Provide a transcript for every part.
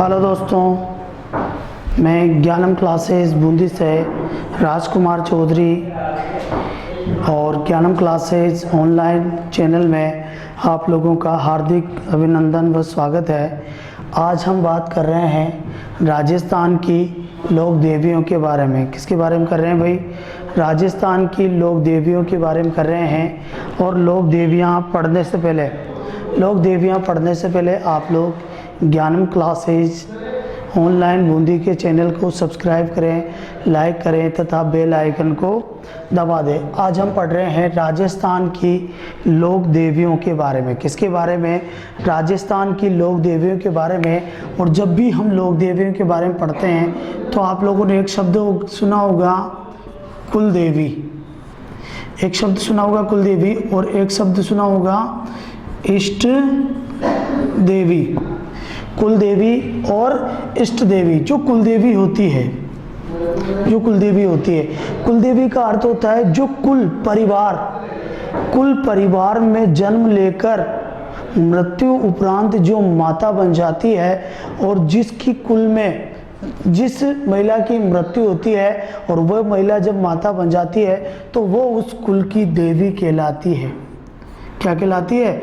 Hello दोस्तों, मैं ज्ञानम क्लासेस बूंदी से राजकुमार चौधरी और ज्ञानम क्लासेस ऑनलाइन चैनल में आप लोगों का हार्दिक अभिनंदन व स्वागत है। आज हम बात कर रहे हैं राजस्थान की लोक देवियों के बारे में। किसके बारे में कर रहे हैं भाई? राजस्थान की लोक देवियों के बारे में कर रहे हैं। और लोक देवियाँ पढ़ने से पहले आप लोग ज्ञानम क्लासेस ऑनलाइन बूंदी के चैनल को सब्सक्राइब करें, लाइक करें तथा बेल आइकन को दबा दें। आज हम पढ़ रहे हैं राजस्थान की लोक देवियों के बारे में। किसके बारे में? राजस्थान की लोक देवियों के बारे में। और जब भी हम लोक देवियों के बारे में पढ़ते हैं तो आप लोगों ने एक शब्द सुना होगा, कुल देवी। एक शब्द सुना होगा कुल देवी, और एक शब्द सुना होगा इष्ट देवी। कुल देवी और इष्ट देवी। जो कुल देवी होती है, कुल देवी का अर्थ होता है जो कुल परिवार में जन्म लेकर मृत्यु उपरांत जो माता बन जाती है, और जिसकी कुल में जिस महिला की मृत्यु होती है और वह महिला जब माता बन जाती है तो वो उस कुल की देवी कहलाती है। क्या कहलाती है?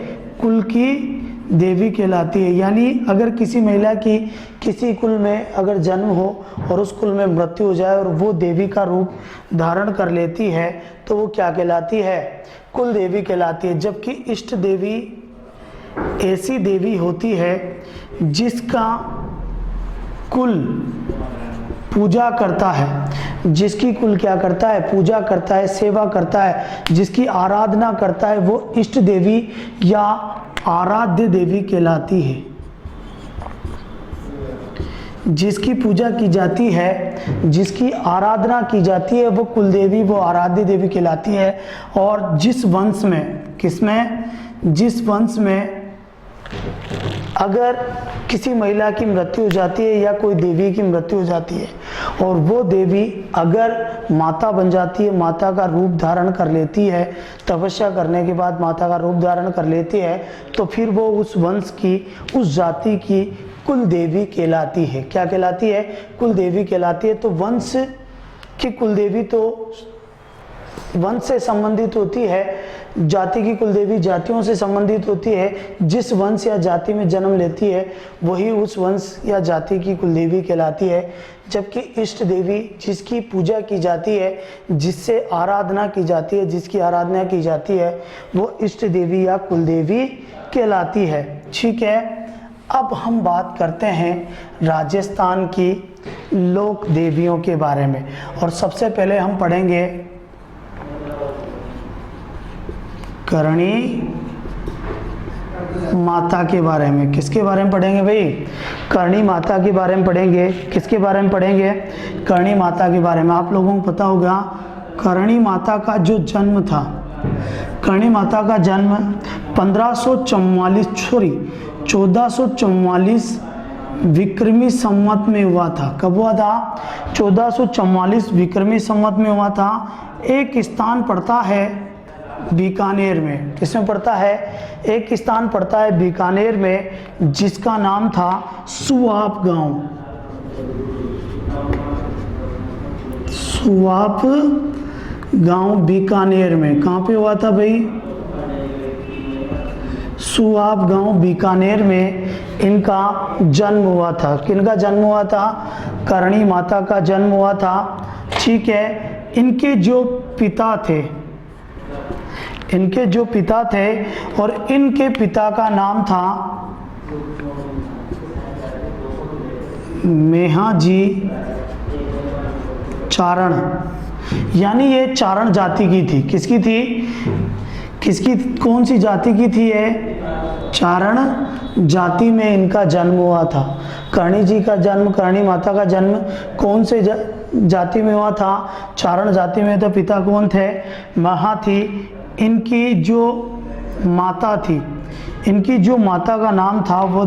कुल की देवी कहलाती है। यानी अगर किसी महिला की किसी कुल में अगर जन्म हो और उस कुल में मृत्यु हो जाए और वो देवी का रूप धारण कर लेती है तो वो क्या कहलाती है? कुल देवी कहलाती है। जबकि इष्ट देवी ऐसी देवी होती है जिसका कुल पूजा करता है, जिसकी कुल क्या करता है? पूजा करता है, सेवा करता है, जिसकी आराधना करता है, वो इष्ट देवी या आराध्य देवी कहलाती है। जिसकी पूजा की जाती है, जिसकी आराधना की जाती है, वो कुल देवी, वो आराध्य देवी कहलाती है। और जिस वंश में अगर किसी महिला की मृत्यु हो जाती है या कोई देवी की मृत्यु हो जाती है और वो देवी अगर माता बन जाती है, माता का रूप धारण कर लेती है, तपस्या करने के बाद माता का रूप धारण कर लेती है, तो फिर वो उस वंश की, उस जाति की कुल देवी कहलाती है। क्या कहलाती है? कुल देवी कहलाती है। तो वंश की कुल देवी तो वंश से संबंधित होती है, जाति की कुल देवी जातियों से संबंधित होती है। जिस वंश या जाति में जन्म लेती है वही उस वंश या जाति की कुल देवी कहलाती है। जबकि इष्ट देवी जिसकी पूजा की जाती है, जिससे आराधना की जाती है, जिसकी आराधना की जाती है, वो इष्ट देवी या कुल देवी कहलाती है। ठीक है, अब हम बात करते हैं राजस्थान की लोक देवियों के बारे में। और सबसे पहले हम पढ़ेंगे करणी माता के बारे में। किसके बारे में पढ़ेंगे भाई? करणी माता के बारे में पढ़ेंगे। किसके बारे में पढ़ेंगे? करणी माता के बारे में। आप लोगों को पता होगा करणी माता का जो जन्म था, करणी माता का जन्म 1444 विक्रमी संवत में हुआ था। कब हुआ था? 1444 विक्रमी संवत में हुआ था। एक स्थान पड़ता है बीकानेर में। किसमें पड़ता है? एक स्थान पड़ता है बीकानेर में जिसका नाम था सुवाप गांव। सुवाप गांव बीकानेर में। कहाँ पे हुआ था भाई? सुवाप गांव बीकानेर में इनका जन्म हुआ था। किनका जन्म हुआ था? करणी माता का जन्म हुआ था। ठीक है, इनके जो पिता थे और इनके पिता का नाम था मेहाजी चारण। यानी ये चारण जाति की थी। किसकी थी? कौन सी जाति की थी ये? चारण जाति में इनका जन्म हुआ था। करणी जी का जन्म, करणी माता का जन्म कौन से जाति में हुआ था? चारण जाति में। तो पिता कौन थे? महा थी। इनकी जो माता थी, इनकी जो माता का नाम था वो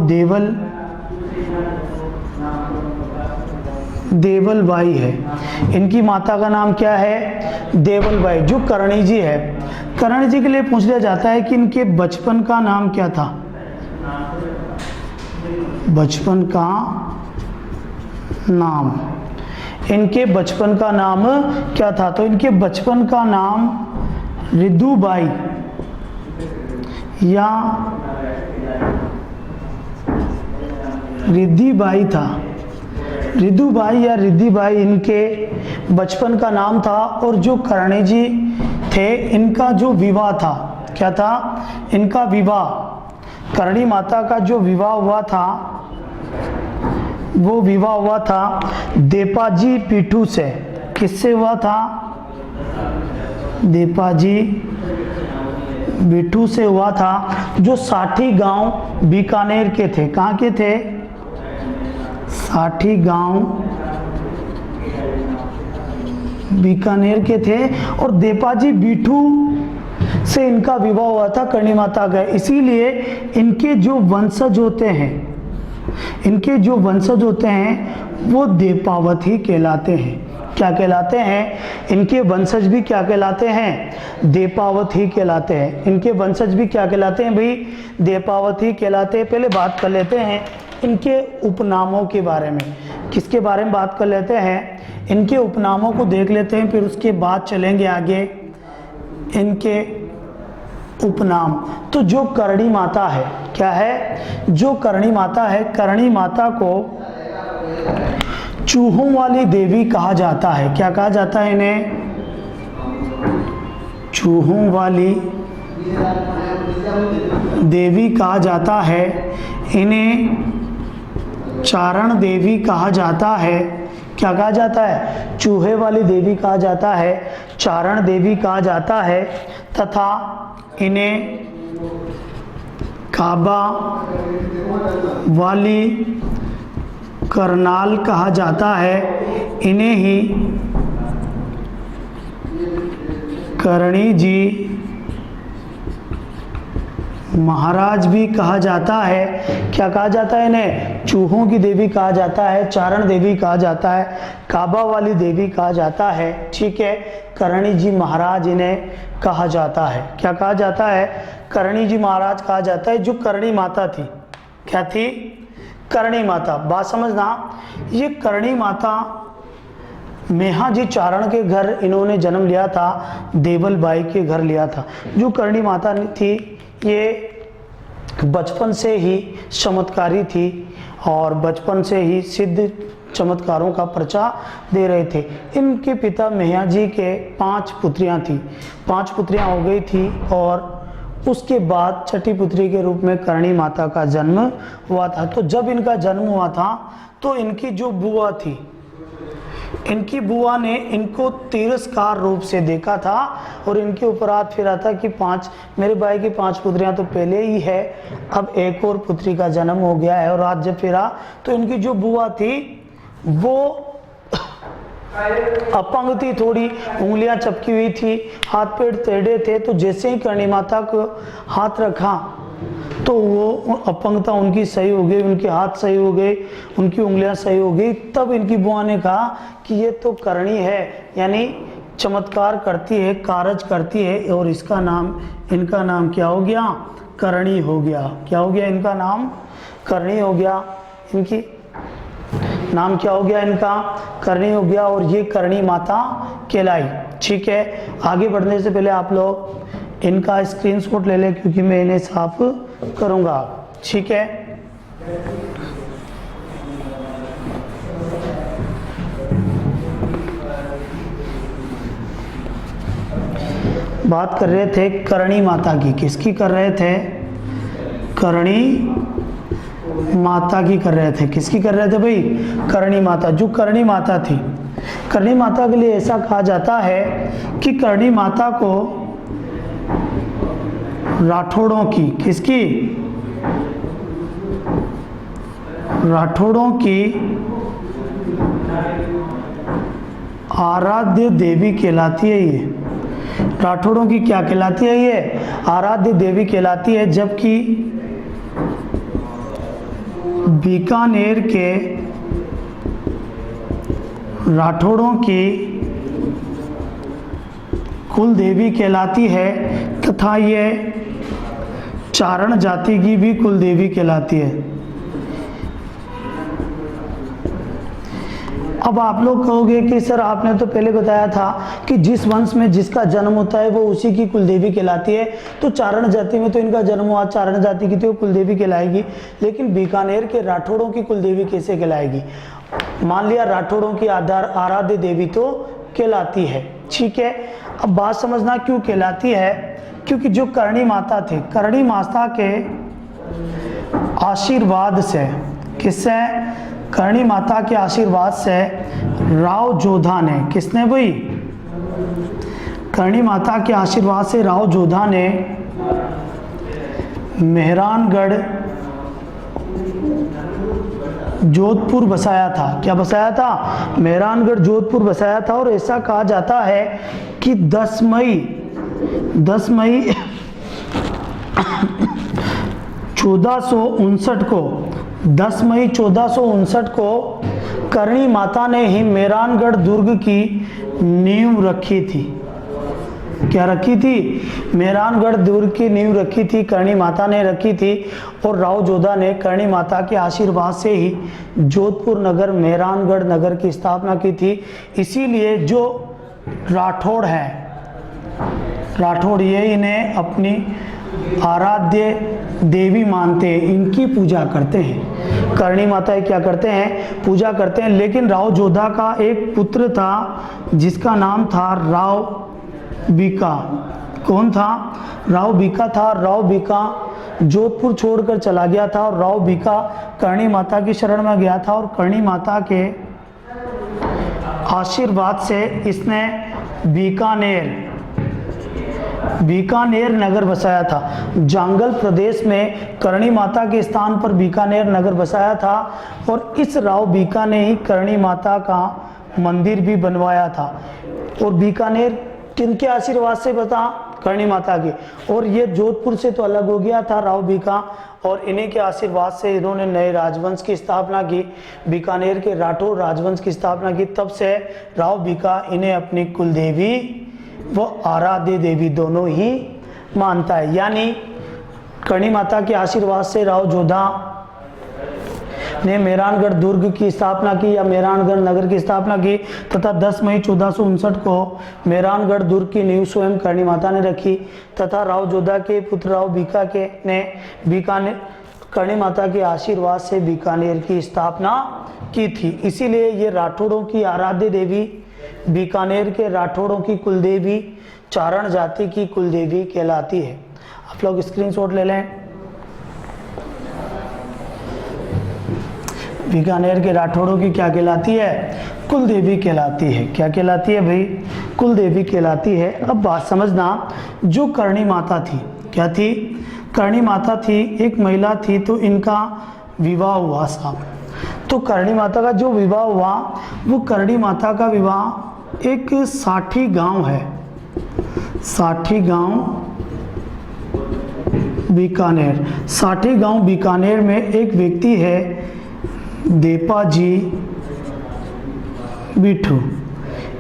देवल बाई है। इनकी माता का नाम क्या है? देवल बाई। जो करणी जी है, करणी जी के लिए पूछ लिया जाता है कि इनके बचपन का नाम क्या था? बचपन का नाम। इनके बचपन का नाम क्या था? तो इनके बचपन का नाम रिद्धुबाई या रिद्धिबाई था। रिद्धुबाई या रिद्धिबाई इनके बचपन का नाम था। और जो करणी जी थे, इनका जो विवाह था, क्या था? इनका विवाह, करणी माता का जो विवाह हुआ था, वो विवाह हुआ था देपाजी पीठू से। किससे हुआ था? देपाजी बिट्ठू से हुआ था, जो साठी गांव बीकानेर के थे। कहाँ के थे? साठी गांव बीकानेर के थे। और देपाजी बिट्ठू से इनका विवाह हुआ था करणी माता का। इसीलिए इनके जो वंशज होते हैं, इनके जो वंशज होते हैं वो देपावत ही कहलाते हैं। क्या कहलाते हैं? इनके वंशज भी क्या कहलाते हैं? देपावत ही कहलाते हैं। इनके वंशज भी क्या कहलाते हैं भाई? देपावत ही कहलाते हैं। पहले बात कर लेते हैं इनके उपनामों के बारे में। किसके बारे में बात कर लेते हैं? इनके उपनामों को देख लेते हैं, फिर उसके बाद चलेंगे आगे इनके उपनाम। तो जो करणी माता है, क्या है? जो करणी माता है, करणी माता को चूहों वाली देवी कहा जाता है। क्या कहा जाता है इन्हें? चूहों वाली देवी कहा जाता है। इन्हें चारण देवी कहा जाता है। क्या कहा जाता है? चूहे वाली देवी कहा जाता है, चारण देवी कहा जाता है। तथा इन्हें काबा वाली करनाल कहा जाता है। इन्हें ही करणी जी महाराज भी कहा जाता है। क्या कहा जाता है इन्हें? चूहों की देवी कहा जाता है, चारण देवी कहा जाता है, काबा वाली देवी कहा जाता है। ठीक है, करणी जी महाराज इन्हें कहा जाता है। क्या कहा जाता है? करणी जी महाराज कहा जाता है। जो करणी माता थी, क्या थी? करणी माता। बात समझना, ये करणी माता मेहा जी चारण के घर इन्होंने जन्म लिया था, देवल बाई के घर लिया था। जो करणी माता थी, ये बचपन से ही चमत्कारी थी और बचपन से ही सिद्ध चमत्कारों का पर्चा दे रहे थे। इनके पिता मेहा जी के 5 पुत्रियां थी, 5 पुत्रियां हो गई थी। और उसके बाद छठी पुत्री के रूप में करणी माता का जन्म हुआ था। तो जब इनका जन्म हुआ था तो इनकी जो बुआ थी, इनकी बुआ ने इनको तिरस्कार रूप से देखा था और इनके ऊपर हाथ फिरा था कि 5 मेरे भाई की 5 पुत्रियां तो पहले ही है, अब एक और पुत्री का जन्म हो गया है। और हाथ जब फिरा तो इनकी जो बुआ थी वो अपंग थी, थोड़ी उंगलियां चपकी हुई थी, हाथ पैर टेढ़े थे। तो जैसे ही करणी माता को हाथ रखा तो वो अपंगता उनकी सही हो गई, उनके हाथ सही हो गए, उनकी उंगलियां सही हो गई। तब इनकी बुआ ने कहा कि ये तो करणी है, यानी चमत्कार करती है, कारज करती है। और इसका नाम, इनका नाम क्या हो गया? करणी हो गया। क्या हो गया? इनका नाम करणी हो गया। इनकी नाम क्या हो गया? इनका करणी हो गया। और ये करणी माता कहलाई। ठीक है, आगे बढ़ने से पहले आप लोग इनका स्क्रीनशॉट ले लें, क्योंकि मैं इन्हें साफ करूंगा। ठीक है, बात कर रहे थे करणी माता की। किसकी कर रहे थे? करणी माता की कर रहे थे। किसकी कर रहे थे भाई? करणी माता। जो करणी माता थी, करणी माता के लिए ऐसा कहा जाता है कि करणी माता को राठौड़ों की, किसकी? राठौड़ों की आराध्य देवी कहलाती है। ये राठौड़ों की क्या कहलाती है? ये आराध्य देवी कहलाती है। जबकि बीकानेर के राठौड़ों की कुल देवी कहलाती है। तथा ये चारण जाति की भी कुल देवी कहलाती है। अब आप लोग कहोगे कि सर आपने तो पहले बताया था कि जिस वंश में जिसका जन्म होता है वो उसी की कुलदेवी कहलाती है, तो चारण जाति में तो इनका जन्म हुआ, चारण जाति की तो कुलदेवी कहलाएगी, लेकिन बीकानेर के राठौड़ों की कुलदेवी कैसे कहलाएगी? मान लिया राठौड़ों की आराध्य देवी तो कहलाती है, ठीक है। अब बात समझना क्यों कहलाती है, क्योंकि जो करणी माता थे, करणी माता के आशीर्वाद से, किससे? करणी माता के आशीर्वाद से राव जोधा ने, किसने भाई? करणी माता के आशीर्वाद से राव जोधा ने मेहरानगढ़ जोधपुर बसाया था। क्या बसाया था? मेहरानगढ़ जोधपुर बसाया था। और ऐसा कहा जाता है कि 10 मई 1459 को 10 मई 1459 को करणी माता ने ही मेहरानगढ़ दुर्ग की नींव रखी थी। क्या रखी थी? मेहरानगढ़ दुर्ग की नींव रखी थी, करणी माता ने रखी थी। और राव जोधा ने करणी माता के आशीर्वाद से ही जोधपुर नगर, मेहरानगढ़ नगर की स्थापना की थी। इसीलिए जो राठौड़ हैं, राठौड़ ये इन्हें अपनी आराध्य देवी मानते हैं, इनकी पूजा करते हैं। करणी माता क्या करते हैं? पूजा करते हैं। लेकिन राव जोधा का एक पुत्र था जिसका नाम था राव बीका। कौन था? राव बीका था। राव बीका जोधपुर छोड़कर चला गया था और राव बीका करणी माता की शरण में गया था और करणी माता के आशीर्वाद से इसने बीकानेर नगर बसाया था। जांगल प्रदेश में करणी माता के स्थान पर बीकानेर नगर बसाया था। और इस राव बीका ने ही करणी माता का मंदिर भी बनवाया था। और बीकानेर किनके आशीर्वाद से बता? करणी माता के। और ये जोधपुर से तो अलग हो गया था राव बीका, और इन्हीं के आशीर्वाद से इन्होंने नए राजवंश की स्थापना की, बीकानेर के राठौर राजवंश की स्थापना की। तब से राव बीका इन्हें अपनी कुलदेवी वो आराध्य देवी दोनों ही मानता है। यानी करणी माता के आशीर्वाद से राव जोधा ने मेहरानगढ़ दुर्ग की स्थापना की या मेहरानगढ़ नगर की स्थापना की तथा 10 मई 1459 को मेहरानगढ़ दुर्ग की नींव स्वयं करणी माता ने रखी तथा राव जोधा के पुत्र राव बीका के ने बीकानेर करणी माता के आशीर्वाद से बीकानेर की स्थापना की थी। इसीलिए ये राठौड़ों की आराध्य देवी, बीकानेर के राठौड़ों की कुलदेवी, चारण जाति की कुलदेवी कहलाती है। आप लोग स्क्रीनशॉट ले लें। बीकानेर के राठौड़ों की क्या कहलाती है? कुलदेवी कहलाती है। क्या कहलाती है भाई? कुलदेवी कहलाती है। अब बात समझना, जो करणी माता थी, क्या थी? करणी माता थी, एक महिला थी, तो इनका विवाह हुआ साहब। तो करणी माता का जो विवाह हुआ, वो करणी माता का विवाह एक साठी गांव है, साठी गांव बीकानेर। साठी गांव बीकानेर में एक व्यक्ति है देपाजी बिठू।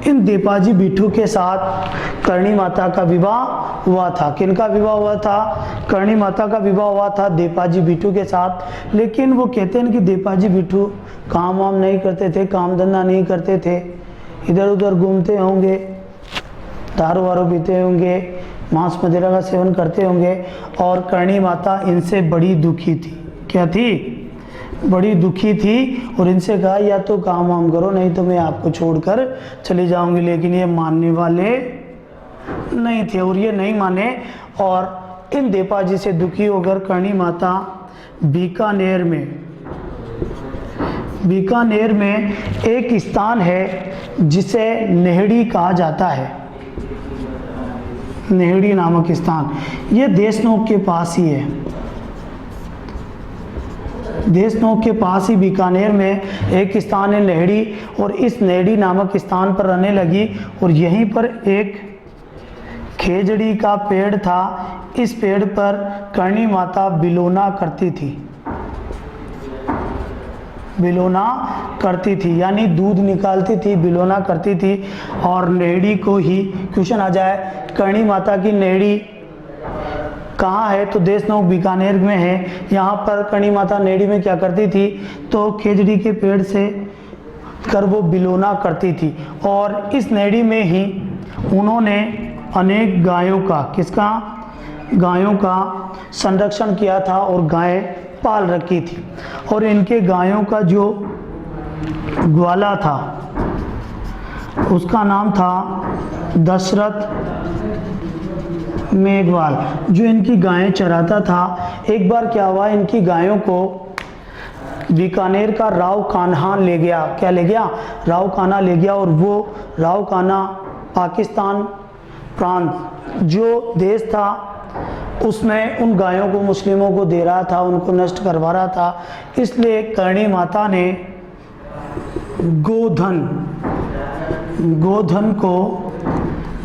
इन देपाजी बिठू के साथ करणी माता का विवाह हुआ था। किनका विवाह हुआ था? करणी माता का विवाह हुआ था देपाजी बिठू के साथ। लेकिन वो कहते हैं कि देपाजी बिठू काम वाम नहीं करते थे, काम धंधा नहीं करते थे, इधर उधर घूमते होंगे, दारू वारू पीते होंगे, मांस मदिरा का सेवन करते होंगे। और करणी माता इनसे बड़ी दुखी थी। क्या थी? बड़ी दुखी थी। और इनसे कहा या तो काम वाम करो, नहीं तो मैं आपको छोड़कर चली जाऊंगी। लेकिन ये मानने वाले नहीं थे और ये नहीं माने। और इन देपाजी से दुखी होकर करणी माता बीकानेर में एक स्थान है जिसे नेहड़ी कहा जाता है, नेहड़ी नामक स्थान। ये देशनोक के पास ही है, देशनोक के पास ही बीकानेर में एक स्थान है नेहड़ी। और इस नेहड़ी नामक स्थान पर रहने लगी। और यहीं पर एक खेजड़ी का पेड़ था। इस पेड़ पर करणी माता बिलोना करती थी, बिलोना करती थी, यानी दूध निकालती थी, बिलोना करती थी। और नेहड़ी को ही क्वेश्चन आ जाए, करणी माता की नेहड़ी कहाँ है? तो देशनोक बीकानेर में है। यहाँ पर करणी माता नेहड़ी में क्या करती थी? तो खेजड़ी के पेड़ से कर वो बिलोना करती थी और इस नेड़ी में ही उन्होंने अनेक गायों का संरक्षण किया था और गायें पाल रखी थी। और इनके गायों का जो ग्वाला था उसका नाम था दशरथ मेघवाल, जो इनकी गायें चराता था। एक बार क्या हुआ, इनकी गायों को बीकानेर का राव कान्हा ले गया। क्या ले गया? राव कान्हा ले गया। और वो राव कान्हा पाकिस्तान प्रांत जो देश था उसमें उन गायों को मुस्लिमों को दे रहा था, उनको नष्ट करवा रहा था। इसलिए करणी माता ने गोधन को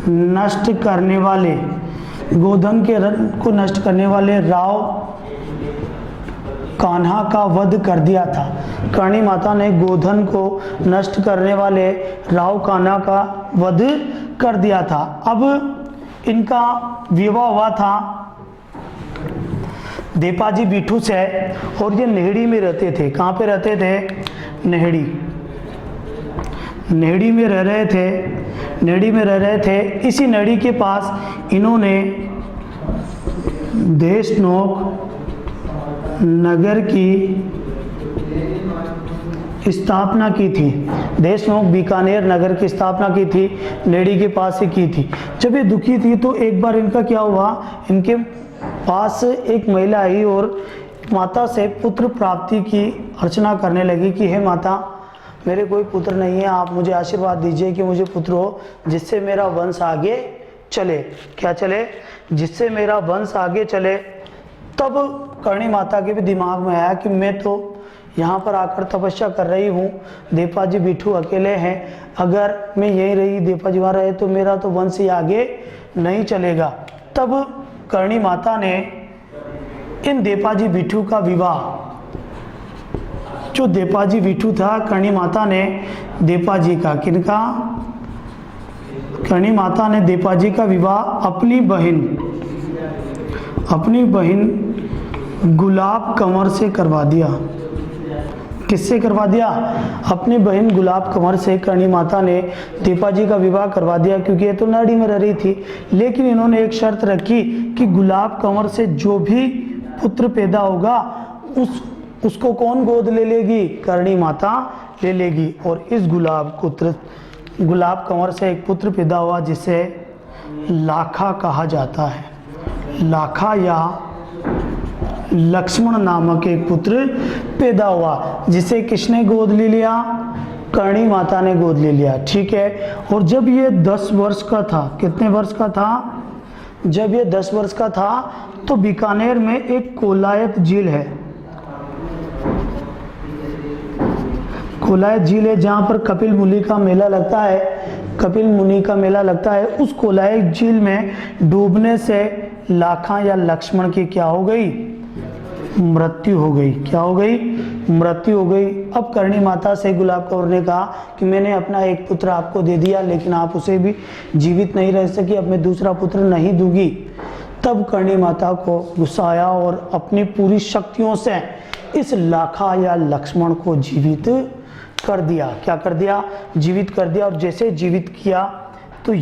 नष्ट करने वाले राव कान्हा का वध कर दिया था। करणी माता ने गोधन को नष्ट करने वाले राव कान्हा का वध कर दिया था। अब इनका विवाह हुआ था देपाजी बिठू से और ये नेहड़ी में रहते थे। कहाँ पे रहते थे? नेहड़ी में रह रहे थे। इसी नेहड़ी के पास इन्होंने देशनोक नगर की स्थापना की थी। देशनोक बीकानेर नगर की स्थापना की थी, नेहड़ी के पास ही की थी। जब ये दुखी थी तो एक बार इनका क्या हुआ, इनके पास एक महिला आई और माता से पुत्र प्राप्ति की अर्चना करने लगी कि हे माता, मेरे कोई पुत्र नहीं है, आप मुझे आशीर्वाद दीजिए कि मुझे पुत्र हो जिससे मेरा वंश आगे चले। क्या चले? जिससे मेरा वंश आगे चले। तब करणी माता के भी दिमाग में आया कि मैं तो यहाँ पर आकर तपस्या कर रही हूँ, देपाजी बिठू अकेले हैं, अगर मैं यहीं रही, देपाजी वहाँ रहे तो मेरा तो वंश ही आगे नहीं चलेगा। तब करणी माता ने इन देपाजी बिठू का विवाह, जो देपाजी बिठू था, करणी माता ने देपाजी का किनका? करणी माता ने देपाजी का विवाह अपनी बहन गुलाब कंवर से करवा दिया। किससे करवा दिया? अपनी बहन गुलाब कंवर से करणी माता ने देपाजी का विवाह करवा दिया, क्योंकि ये तो नाड़ी में रह रही थी। लेकिन इन्होंने एक शर्त रखी कि गुलाब कंवर से जो भी पुत्र पैदा होगा उसको कौन गोद ले लेगी? करणी माता ले लेगी। और इस गुलाब कंवर से एक पुत्र पैदा हुआ जिसे लाखा कहा जाता है। लाखा या लक्ष्मण नामक एक पुत्र पैदा हुआ जिसे किसने गोद ले लिया? करणी माता ने गोद ले लिया। ठीक है। और जब ये 10 वर्ष का था, कितने वर्ष का था? जब ये 10 वर्ष का था तो बीकानेर में एक कोलायत झील है। कोलायत झील है जहाँ पर कपिल मुनि का मेला लगता है। उस कोलायत झील में डूबने से लाखा या लक्ष्मण की क्या हो गई? मृत्यु हो गई। क्या हो गई? मृत्यु हो गई। अब करणी माता से गुलाब कंवर ने कहा कि मैंने अपना एक पुत्र आपको दे दिया, लेकिन आप उसे भी जीवित नहीं रह सकी, अब मैं दूसरा पुत्र नहीं दूंगी। तब करणी माता को गुस्सा आया और अपनी पूरी शक्तियों से इस लाखा या लक्ष्मण को जीवित कर दिया। क्या कर दिया? जीवित कर दिया। और जैसे जीवित किया तो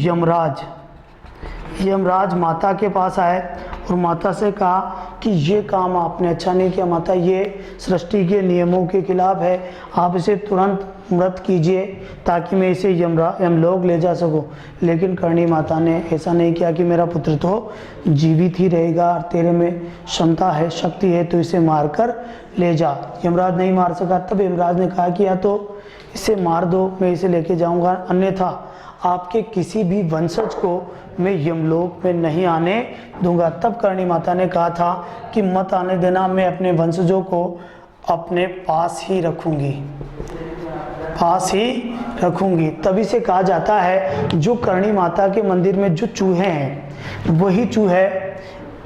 यमराज माता के पास आए और माता से कहा कि ये काम आपने अच्छा नहीं किया माता, ये सृष्टि के नियमों के खिलाफ है, आप इसे तुरंत मृत कीजिए ताकि मैं इसे यमलोक ले जा सकूं। लेकिन करणी माता ने ऐसा नहीं किया कि मेरा पुत्र तो जीवित ही रहेगा, तेरे में क्षमता है, शक्ति है, तो इसे मारकर ले जा। यमराज नहीं मार सका। तब यमराज ने कहा कि या तो इसे मार दो, मैं इसे लेके जाऊंगा, अन्यथा आपके किसी भी वंशज को मैं यमलोक में नहीं आने दूंगा। तब करणी माता ने कहा था कि मत आने देना, मैं अपने वंशजों को अपने पास ही रखूंगी। तभी से कहा जाता है जो करणी माता के मंदिर में जो चूहे हैं वही चूहे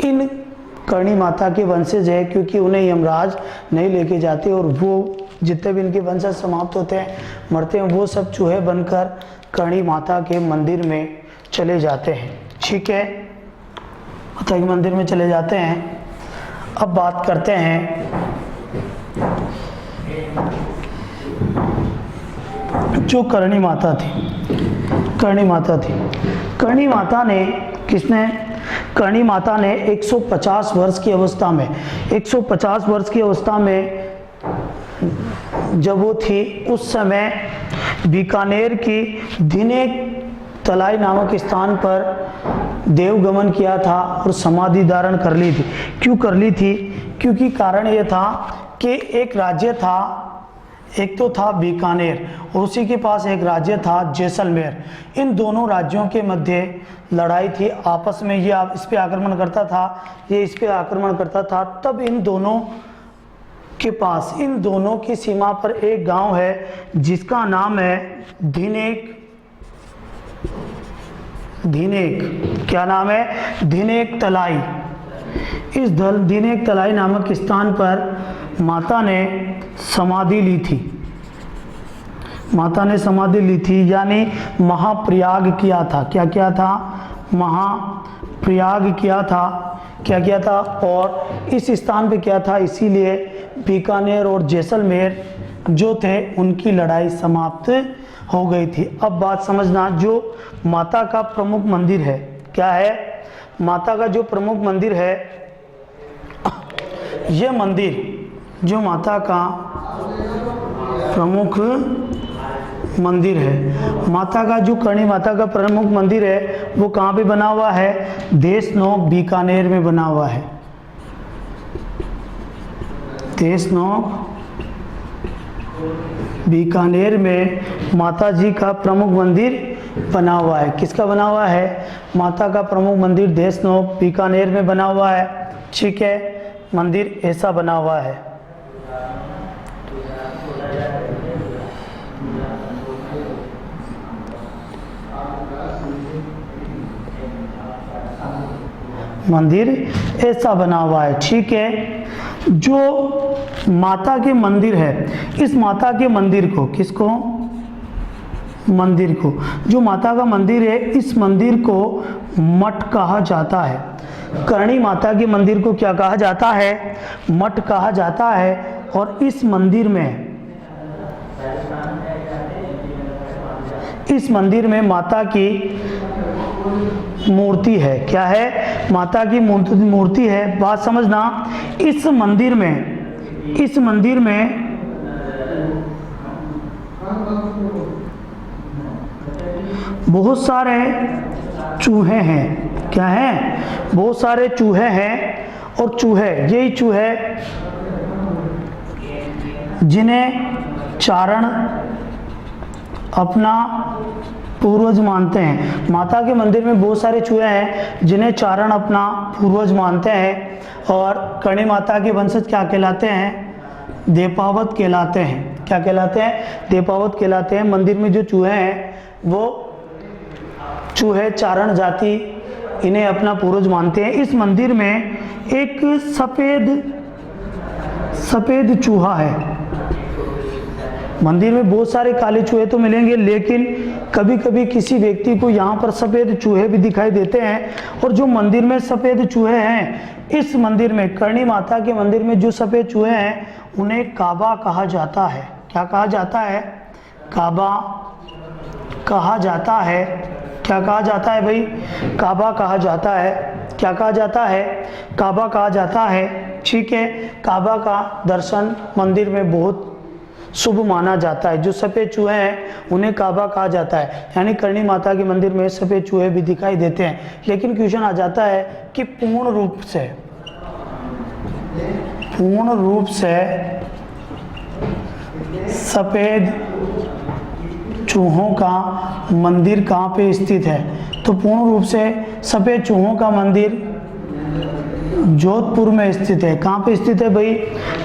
इन करणी माता के वंशज है, क्योंकि उन्हें यमराज नहीं लेके जाते और वो जितने भी इनके वंशज समाप्त होते हैं, मरते हैं, वो सब चूहे बनकर करणी माता के मंदिर में चले जाते हैं। ठीक है, माता के मंदिर में चले जाते हैं। अब बात करते हैं जो करणी माता थी, करणी माता थी, करणी माता ने किसने, करणी माता ने 150 वर्ष की अवस्था में, 150 वर्ष की अवस्था में जब वो थी, उस समय बीकानेर की धिनेक तलाई नामक स्थान पर देवगमन किया था और समाधि धारण कर ली थी। क्यों कर ली थी? क्योंकि कारण ये था कि एक राज्य था, एक तो था बीकानेर और उसी के पास एक राज्य था जैसलमेर। इन दोनों राज्यों के मध्य लड़ाई थी आपस में, ये इस पे आक्रमण करता था, ये इस पे आक्रमण करता था। तब इन दोनों के पास, इन दोनों की सीमा पर एक गांव है जिसका नाम है धिनेक। धिनेक, क्या नाम है? धिनेक तलाई। इस धिनेक तलाई नामक स्थान पर माता ने समाधि ली थी, माता ने समाधि ली थी, यानी महाप्रयाग किया था। क्या किया था? महाप्रयाग किया था। क्या किया था? और इस स्थान पे क्या था, इसीलिए बीकानेर और जैसलमेर जो थे उनकी लड़ाई समाप्त हो गई थी। अब बात समझना, जो माता का प्रमुख मंदिर है, क्या है? माता का जो प्रमुख मंदिर है, ये मंदिर जो माता का प्रमुख मंदिर है, माता का जो करणी माता का प्रमुख मंदिर है, वो कहाँ पे बना हुआ है? देशनोक बीकानेर में बना हुआ है। देशनोक बीकानेर में माता जी का प्रमुख मंदिर बना हुआ है। किसका बना हुआ है? माता का प्रमुख मंदिर देशनोक बीकानेर में बना हुआ है। ठीक है, मंदिर ऐसा बना हुआ है। मंदिर ऐसा बना हुआ है। ठीक है, जो माता के मंदिर है, इस माता के मंदिर को, किसको? मंदिर को, जो माता का मंदिर है, इस मंदिर को मठ कहा जाता है। करणी माता के मंदिर को क्या कहा जाता है? मठ कहा जाता है। और इस मंदिर में, इस मंदिर में माता की मूर्ति है। क्या है? माता की मूर्ति है। बात समझना, इस मंदिर में, इस मंदिर में बहुत सारे चूहे हैं। क्या है? बहुत सारे चूहे हैं। और चूहे, यही चूहे जिन्हें चारण अपना पूर्वज मानते हैं। माता के मंदिर में बहुत सारे चूहे हैं जिन्हें चारण अपना पूर्वज मानते हैं। और करणी माता के वंशज क्या कहलाते हैं? देपावत कहलाते हैं। क्या कहलाते हैं? देपावत कहलाते हैं। मंदिर में जो चूहे हैं वो चूहे चारण जाति, इन्हें अपना पूर्वज मानते हैं। इस मंदिर में एक सफेद चूहा है। मंदिर में बहुत सारे काले चूहे तो मिलेंगे, लेकिन कभी कभी किसी व्यक्ति को यहाँ पर सफ़ेद चूहे भी दिखाई देते हैं। और जो मंदिर में सफ़ेद चूहे हैं, इस मंदिर में, करणी माता के मंदिर में जो सफ़ेद चूहे हैं, उन्हें काबा कहा जाता है। क्या कहा जाता है? काबा कहा जाता है। क्या कहा जाता है भाई? काबा कहा जाता है। क्या कहा जाता है? काबा कहा जाता है। ठीक है, काबा का दर्शन मंदिर में बहुत शुभ माना जाता है। जो सफ़ेद चूहे हैं उन्हें काबा कहा जाता है। यानी करणी माता के मंदिर में सफ़ेद चूहे भी दिखाई देते हैं। लेकिन क्वेश्चन आ जाता है कि पूर्ण रूप से सफ़ेद चूहों का मंदिर कहाँ पे स्थित है? तो पूर्ण रूप से सफ़ेद चूहों का मंदिर जोधपुर में स्थित है। कहाँ पे स्थित है भाई?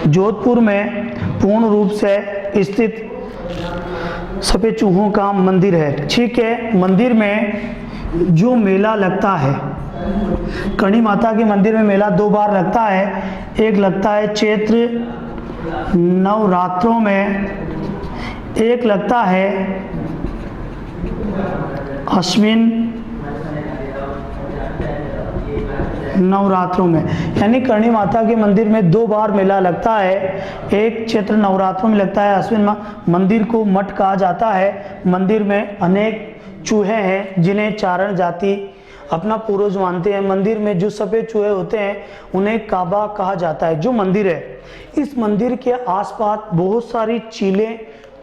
जोधपुर में पूर्ण रूप से स्थित सफ़ेद चूहों का मंदिर है। ठीक है, मंदिर में जो मेला लगता है, करणी माता के मंदिर में मेला 2 बार लगता है। एक लगता है चैत्र नवरात्रों में, एक लगता है नवरात्रों में, यानी करणी माता के मंदिर में 2 बार मेला लगता है। एक चैत्र नवरात्रों में लगता है, अश्विन मंदिर को मठ कहा जाता है। मंदिर में अनेक चूहे हैं जिन्हें चारण जाति अपना पूर्वज मानते हैं। मंदिर में जो सफ़ेद चूहे होते हैं उन्हें काबा कहा जाता है। जो मंदिर है, इस मंदिर के आसपास बहुत सारी चीलें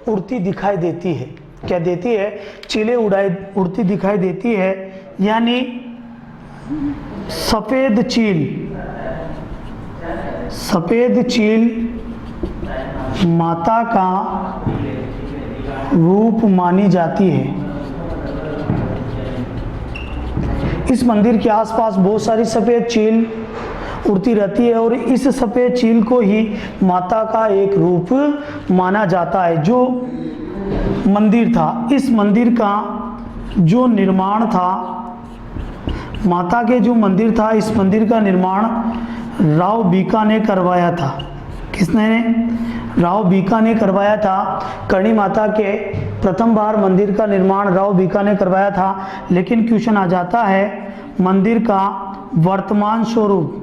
उड़ती दिखाई देती है। क्या देती है? चीलें उड़ती दिखाई देती है, यानी सफ़ेद चील माता का रूप मानी जाती है। इस मंदिर के आसपास बहुत सारी सफ़ेद चील उड़ती रहती है और इस सफ़ेद चील को ही माता का एक रूप माना जाता है। जो मंदिर था, इस मंदिर का जो निर्माण था, माता के जो मंदिर था, इस मंदिर का निर्माण राव बीका ने करवाया था। किसने? राव बीका ने करवाया था। करणी माता के प्रथम बार मंदिर का निर्माण राव बीका ने करवाया था। लेकिन क्वेश्चन आ जाता है, मंदिर का वर्तमान स्वरूप,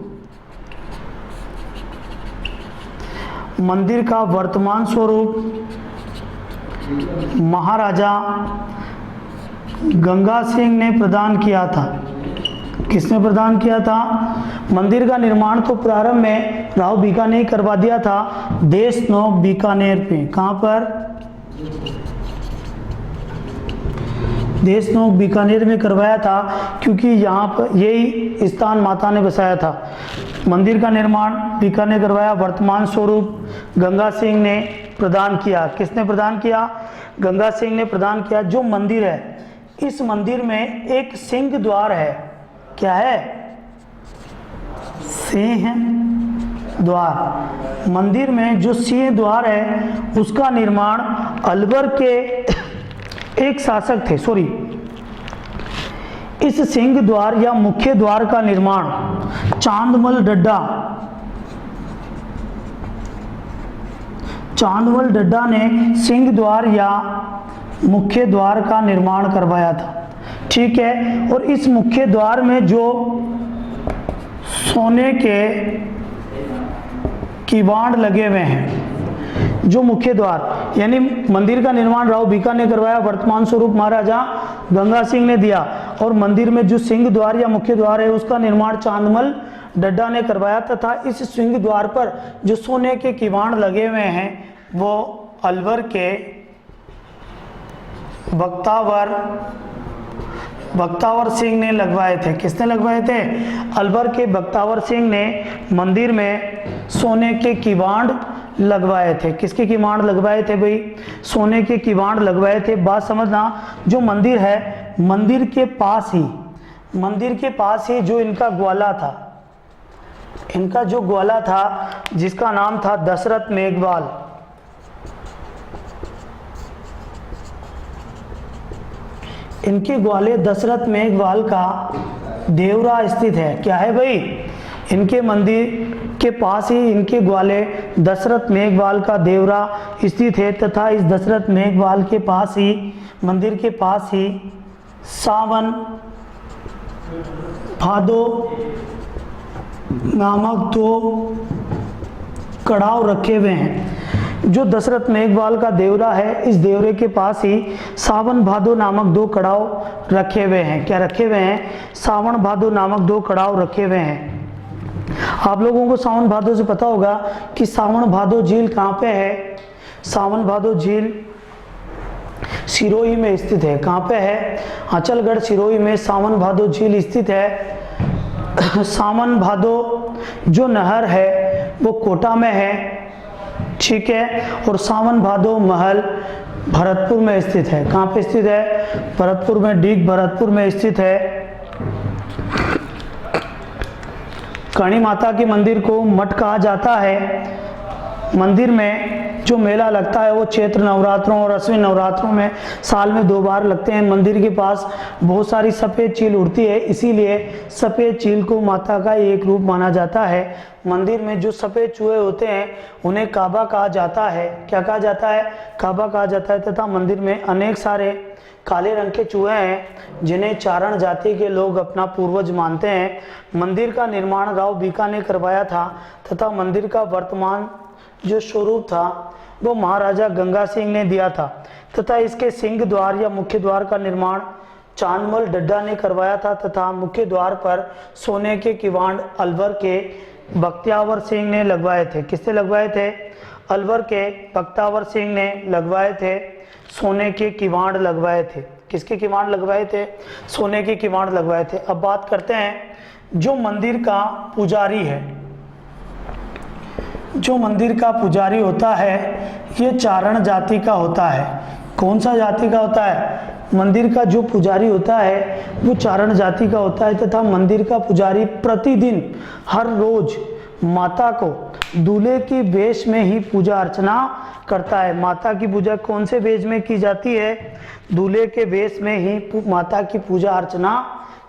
मंदिर का वर्तमान स्वरूप महाराजा गंगा सिंह ने प्रदान किया था। किसने प्रदान किया था? मंदिर का निर्माण तो प्रारंभ में राव बीका ने ही करवा दिया था, देशनोक बीकानेर पे। कहाँ पर? देशनोक बीकानेर में करवाया था, क्योंकि यहाँ पर यही स्थान माता ने बसाया था। मंदिर का निर्माण बीका ने करवाया, वर्तमान स्वरूप गंगा सिंह ने प्रदान किया। किसने प्रदान किया? गंगा सिंह ने प्रदान किया। जो मंदिर है, इस मंदिर में एक सिंह द्वार है। क्या है? सिंह द्वार। मंदिर में जो सिंह द्वार है उसका निर्माण अलवर के एक शासक थे, इस सिंह द्वार या मुख्य द्वार का निर्माण चांदमल डड्डा ने सिंह द्वार या मुख्य द्वार का निर्माण करवाया था। ठीक है। और इस मुख्य द्वार में जो सोने के किवाड़ लगे हुए हैं, जो मुख्य द्वार, यानी मंदिर का निर्माण राव बीका ने करवाया, वर्तमान स्वरूप महाराजा गंगा सिंह ने दिया। और मंदिर में जो सिंह द्वार या मुख्य द्वार है उसका निर्माण चांदमल डड्डा ने करवाया तथा इस सिंह द्वार पर जो सोने के किवाड़ लगे हुए हैं वो अलवर के बख्तावर सिंह ने लगवाए थे। किसने लगवाए थे? अलवर के बख्तावर सिंह ने मंदिर में सोने के किवाड़ लगवाए थे। किसके किवाड़ लगवाए थे भाई? सोने के किवाड़ लगवाए थे। बात समझना, जो मंदिर है, मंदिर के पास ही जो इनका ग्वाला था, इनका जो ग्वाला था जिसका नाम था दशरथ मेघवाल, इनके ग्वाले दशरथ मेघवाल का देवरा स्थित है। क्या है भाई? इनके मंदिर के पास ही इनके ग्वाले दशरथ मेघवाल का देवरा स्थित है तथा इस दशरथ मेघवाल के पास ही, मंदिर के पास ही सावन भादो नामक 2 कड़ाव रखे हुए हैं। जो दशरथ मेघवाल का देवरा है, इस देवरे के पास ही सावन भादो नामक 2 कड़ाव रखे हुए हैं। क्या रखे हुए हैं? सावन भादो नामक 2 कड़ाव रखे हुए हैं। आप लोगों को सावन भादो से पता होगा कि सावन भादो झील कहाँ पे है? सावन भादो झील सिरोही में स्थित है। कहाँ पे है? अचलगढ़ सिरोही में सावन भादो झील स्थित है। सावन भादो जो नहर है वो कोटा में है। ठीक है। और सावन भादो महल भरतपुर में स्थित है। कहाँ पे स्थित है? भरतपुर में, डीग भरतपुर में स्थित है। करणी माता के मंदिर को मठ कहा जाता है। मंदिर में जो मेला लगता है वो चैत्र नवरात्रों और अश्विन नवरात्रों में साल में 2 बार लगते हैं। मंदिर के पास बहुत सारी सफ़ेद चील उड़ती है, इसीलिए सफ़ेद चील को माता का एक रूप माना जाता है। मंदिर में जो सफ़ेद चूहे होते हैं उन्हें काबा कहा जाता है। क्या कहा जाता है? काबा कहा जाता है। तथा मंदिर में अनेक सारे काले रंग के चूहे हैं जिन्हें चारण जाति के लोग अपना पूर्वज मानते हैं। मंदिर का निर्माण राव बीका ने करवाया था तथा मंदिर का वर्तमान जो स्वरूप था वो महाराजा गंगा सिंह ने दिया था तथा इसके सिंह द्वार या मुख्य द्वार का निर्माण चांदमल डड्डा ने करवाया था तथा मुख्य द्वार पर सोने के किवाड़ अलवर के बख्तियावर सिंह ने लगवाए थे। किसने लगवाए थे? अलवर के बख्तियावर सिंह ने लगवाए थे, सोने के किवाड़ लगवाए थे। किसके किवाड़ लगवाए थे? सोने के किवाड़ लगवाए थे। अब बात करते हैं जो मंदिर का पुजारी है, जो मंदिर का पुजारी होता है ये चारण जाति का होता है। कौन सा जाति का होता है? मंदिर का जो पुजारी होता है वो चारण जाति का होता है तथा मंदिर का पुजारी प्रतिदिन हर रोज माता को दूल्हे की वेश में ही पूजा अर्चना करता है। माता की पूजा कौन से वेश में की जाती है? दूल्हे के वेश में ही माता की पूजा अर्चना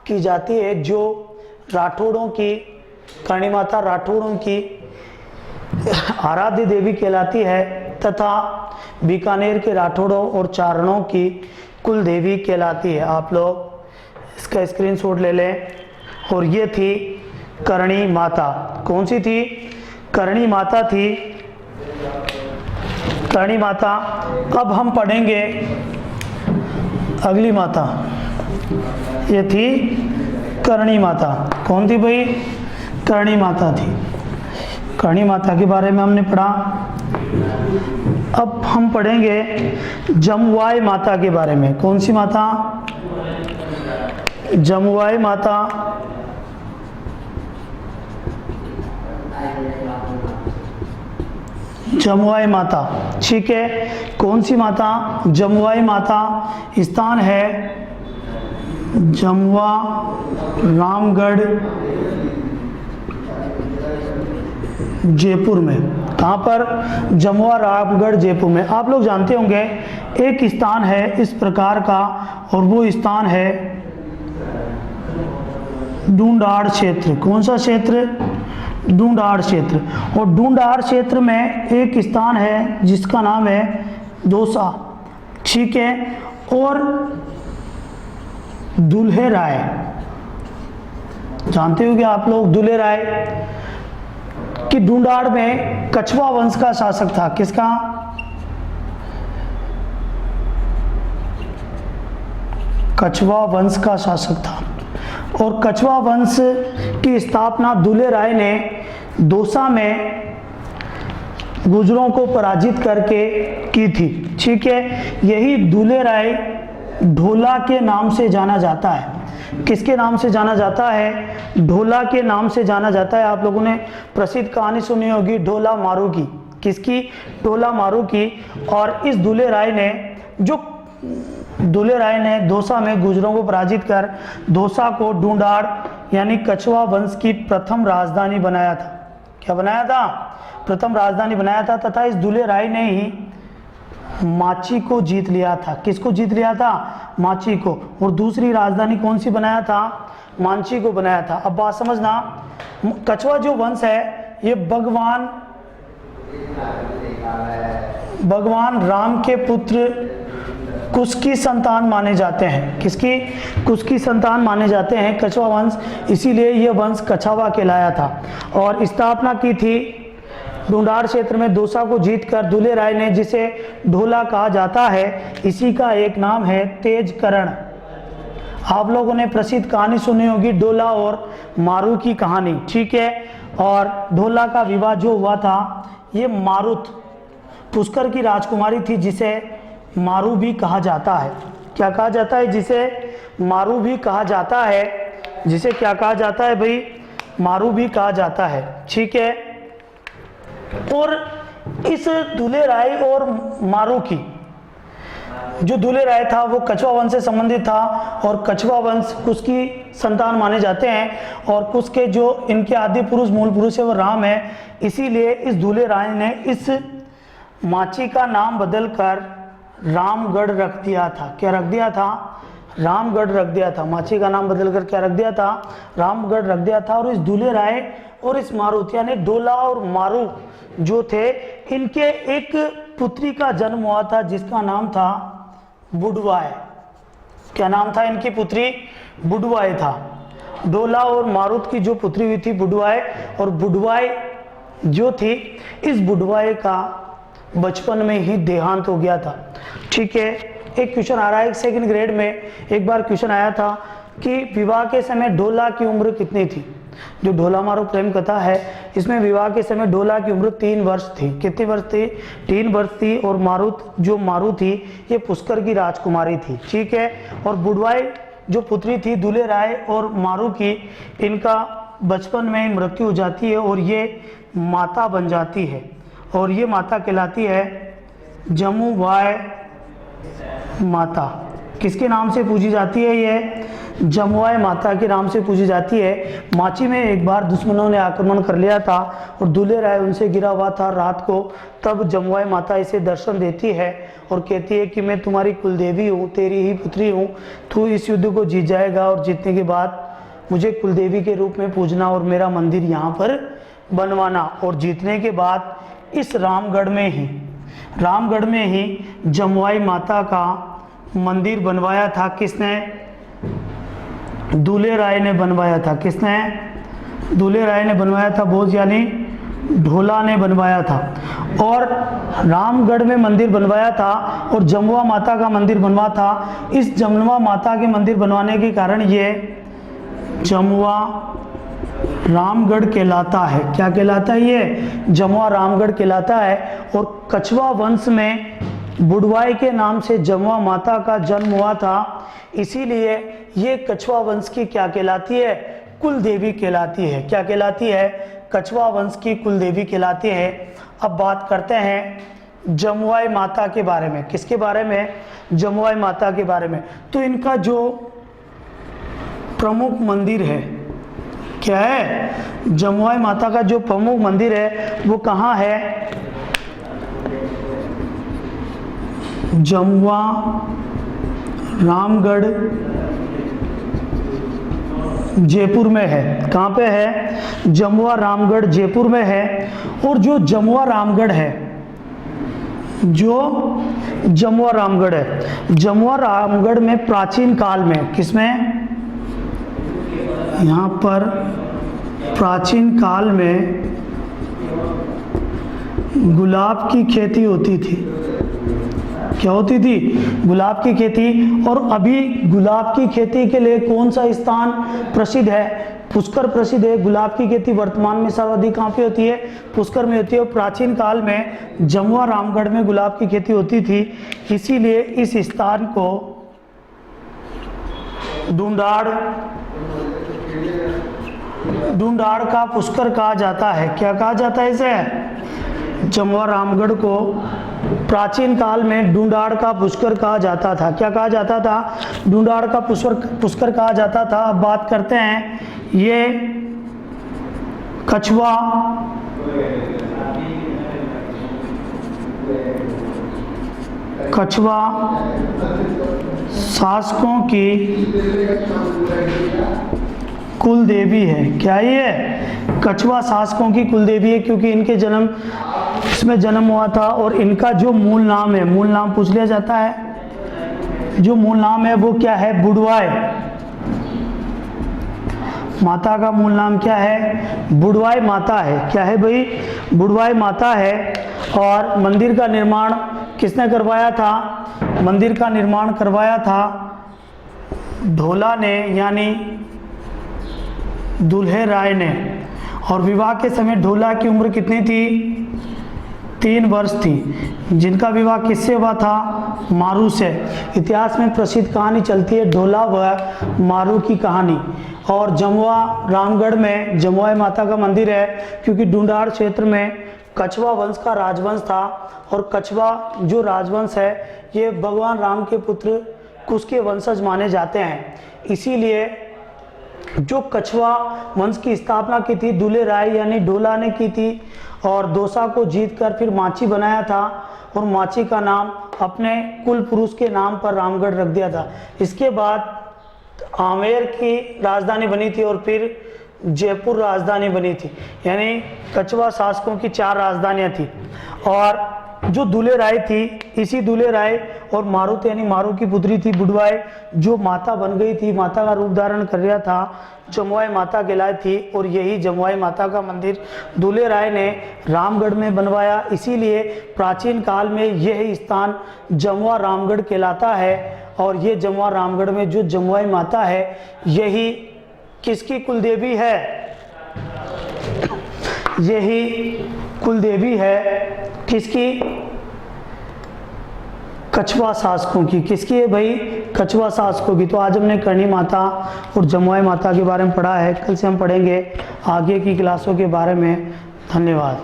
की जाती है, जो राठौड़ों की, करणी माता राठौड़ों की आराध्य देवी कहलाती है तथा बीकानेर के राठौड़ों और चारणों की कुल देवी कहलाती है। आप लोग इसका स्क्रीनशॉट ले लें। और ये थी करणी माता। कौन सी थी? करणी माता थी, करणी माता। अब हम पढ़ेंगे अगली माता, ये थी करणी माता। कौन थी भाई? करणी माता थी। करणी माता के बारे में हमने पढ़ा। अब हम पढ़ेंगे जमुआई माता के बारे में। कौन सी माता? जमुआई माता। जमुआई माता, ठीक है। कौन सी माता? जमुआई माता। स्थान है जमुआ रामगढ़ जयपुर में। कहाँ पर? जमुआ रामगढ़ जयपुर में। आप लोग जानते होंगे एक स्थान है इस प्रकार का और वो स्थान है ढूंढाड़ क्षेत्र। कौन सा क्षेत्र? ढूंढाड़ क्षेत्र। और ढूंढाड़ क्षेत्र में एक स्थान है जिसका नाम है दौसा, ठीक है। और दुल्हे राय, जानते हो कि आप लोग दुल्हे राय कि ढूंढाड़ में कछवा वंश का शासक था। किसका? कछवा वंश का शासक था। और कछवा वंश की स्थापना दुल्हे राय ने दौसा में गुर्जरों को पराजित करके की थी, ठीक है। यही दुल्हे राय ढोला के नाम से जाना जाता है। किसके नाम से जाना जाता है? ढोला के नाम से जाना जाता है। आप लोगों ने प्रसिद्ध कहानी सुनी होगी ढोला मारू की। किसकी? ढोला मारू की। और इस दुल्हे राय ने, जो दुल्हे राय ने दौसा में गुर्जरों को पराजित कर दौसा को ढूंढाड़ यानी कछवा वंश की प्रथम राजधानी बनाया था। क्या बनाया था? प्रथम राजधानी बनाया था। तथा इस दुल्हे राय ने ही माची को जीत लिया था। किसको जीत लिया था? माची को। और दूसरी राजधानी कौन सी बनाया था? मांची को बनाया था। अब बात समझना, कछवा जो वंश है ये भगवान राम के पुत्र कुश की संतान माने जाते हैं। किसकी? कुश की संतान माने जाते हैं कछवा वंश, इसीलिए यह वंश कछावा कहलाया था। और स्थापना की थी ढूंढाड़ क्षेत्र में दौसा को जीतकर दुल्हे राय ने, जिसे ढोला कहा जाता है। इसी का एक नाम है तेजकरण। आप लोगों ने प्रसिद्ध कहानी सुनी होगी ढोला और मारू की कहानी, ठीक है। और ढोला का विवाह जो हुआ था ये मारुत पुष्कर की राजकुमारी थी, जिसे मारू भी कहा जाता है। क्या कहा जाता है? जिसे मारू भी कहा जाता है। जिसे क्या कहा जाता है भाई? मारू भी कहा जाता है, ठीक है। और इस दुल्हे राय और मारू की, जो दुल्हे राय था वो कछवा वंश से संबंधित था और कछवा वंश कुश की संतान माने जाते हैं। और कुश के जो इनके आदि पुरुष मूल पुरुष है वो राम है। इसीलिए इस दुल्हे राय ने इस माची का नाम बदलकर रामगढ़ रख दिया था। क्या रख दिया था? रामगढ़ रख दिया था। माची का नाम बदलकर क्या रख दिया था? रामगढ़ रख दिया था। और इस दुल्हे राय और इस मारुत यानी ढोला और मारू जो थे, इनके एक पुत्री का जन्म हुआ था जिसका नाम था बुडवाय। क्या नाम था इनकी पुत्री? बुडवाय था। ढोला और मारुत की जो पुत्री हुई थी बुडवाय, और बुडवाय जो थी, इस बुडवाय का बचपन में ही देहांत हो गया था। ठीक है, एक क्वेश्चन आ रहा है 2nd ग्रेड में, एक बार क्वेश्चन आया था कि विवाह के समय ढोला की उम्र कितनी थी? जो ढोला मारू प्रेम कथा है, इसमें विवाह के समय ढोला की उम्र 3 वर्ष थी। कितनी वर्ष थी? 3 वर्ष थी। और मारुत, जो मारू थी, ये पुष्कर की राजकुमारी थी। ठीक है, और बुडवाई जो पुत्री थी दुले राय और मारू की, इनका बचपन में मृत्यु हो जाती है और ये माता बन जाती है, और ये माता कहलाती है जमुवाय माता। किसके नाम से पूजी जाती है? ये जमुवाय माता के नाम से पूजी जाती है। माची में एक बार दुश्मनों ने आक्रमण कर लिया था और दुले राय उनसे गिरा हुआ था रात को, तब जमुवाय माता इसे दर्शन देती है और कहती है कि मैं तुम्हारी कुलदेवी हूँ, तेरी ही पुत्री हूँ, तू इस युद्ध को जीत जाएगा और जीतने के बाद मुझे कुलदेवी के रूप में पूजना और मेरा मंदिर यहाँ पर बनवाना। और जीतने के बाद इस रामगढ़ में ही जमुवाई माता का मंदिर बनवाया था। किसने? दुले राय ने बनवाया था। किसने? दुले राय ने बनवाया था, बोझ यानी ढोला ने बनवाया था। और रामगढ़ में मंदिर बनवाया था और जमुआ माता का मंदिर बनवा था। इस जमुआ माता के मंदिर बनवाने के कारण ये जमुआ रामगढ़ कहलाता है। क्या कहलाता है? ये जमुआ रामगढ़ कहलाता है। और कछवा वंश में बुडवाई के नाम से जमुआ माता का जन्म हुआ था, इसीलिए ये कछवा वंश की क्या कहलाती है? कुल देवी कहलाती है। क्या कहलाती है? कछवा वंश की कुल देवी कहलाती है। अब बात करते हैं जमुआई माता के बारे में। किसके बारे में? जमुआई माता के बारे में। तो इनका जो प्रमुख मंदिर है, क्या है? जमुआई माता का जो प्रमुख मंदिर है वो कहाँ है? जमुआ रामगढ़ जयपुर में है। कहाँ पे है? जमुआ रामगढ़ जयपुर में है। और जो जमुआ रामगढ़ है, जमुआ रामगढ़ में प्राचीन काल में, किसमें? यहाँ पर प्राचीन काल में गुलाब की खेती होती थी। क्या होती थी? गुलाब की खेती। और अभी गुलाब की खेती के लिए कौन सा स्थान प्रसिद्ध है? पुष्कर प्रसिद्ध है। गुलाब की खेती वर्तमान में सर्वाधिक कहाँ पे होती है? पुष्कर में होती है। और प्राचीन काल में जमुआ रामगढ़ में गुलाब की खेती होती थी, इसीलिए इस स्थान को ढूंढाड़ का पुष्कर कहा जाता है। क्या कहा जाता है इसे? जमुआ रामगढ़ को प्राचीन काल में ढूंढाड़ का पुष्कर कहा जाता था। क्या कहा जाता था? ढूंढाड़ का पुष्कर कहा जाता था। अब बात करते हैं ये कछवा शासकों की कुल देवी है। क्या ये? कछवा शासकों की कुल देवी है, क्योंकि इनके इसमें जन्म हुआ था। और इनका जो मूल नाम है, मूल नाम पूछ लिया जाता है, जो मूल नाम है वो क्या है? बुडवाय। माता का मूल नाम क्या है? बुडवाई माता है। क्या है भाई? बुडवाई माता है। और मंदिर का निर्माण किसने करवाया था? मंदिर का निर्माण करवाया था ढोला ने, यानी दुल्हे राय ने। और विवाह के समय ढोला की उम्र कितनी थी? 3 वर्ष थी। जिनका विवाह किससे हुआ था? मारू से। इतिहास में प्रसिद्ध कहानी चलती है ढोला व मारू की कहानी। और जमुआ रामगढ़ में जमुआई माता का मंदिर है, क्योंकि ढूंढाड़ क्षेत्र में कछवा वंश का राजवंश था। और कछवा जो राजवंश है, ये भगवान राम के पुत्र कुश के वंशज माने जाते हैं। इसीलिए जो कछवा वंश की स्थापना की थी दुले राय यानी ढोला ने की थी। और दोसा को जीतकर फिर माची बनाया था, और माची का नाम अपने कुल पुरुष के नाम पर रामगढ़ रख दिया था। इसके बाद आमेर की राजधानी बनी थी और फिर जयपुर राजधानी बनी थी। यानी कछवा शासकों की 4 राजधानियां थी। और जो दूल्हे राय थी, इसी दूल्हे राय और मारुत यानी मारू की पुत्री थी बुडवाई, जो माता बन गई थी, माता का रूप धारण कर रहा था, जमुआई माता कहलाई थी। और यही जमुआई माता का मंदिर दूल्हे राय ने रामगढ़ में बनवाया। इसीलिए प्राचीन काल में यह स्थान जमुआ रामगढ़ कहलाता है। और ये जमुआ रामगढ़ में जो जमुआई माता है, यही किसकी कुलदेवी है? यही कुलदेवी है किसकी? कछवा शासकों की। किसकी है भाई? कछवा शासकों की। तो आज हमने करणी माता और जमुआई माता के बारे में पढ़ा है। कल से हम पढ़ेंगे आगे की क्लासों के बारे में। धन्यवाद।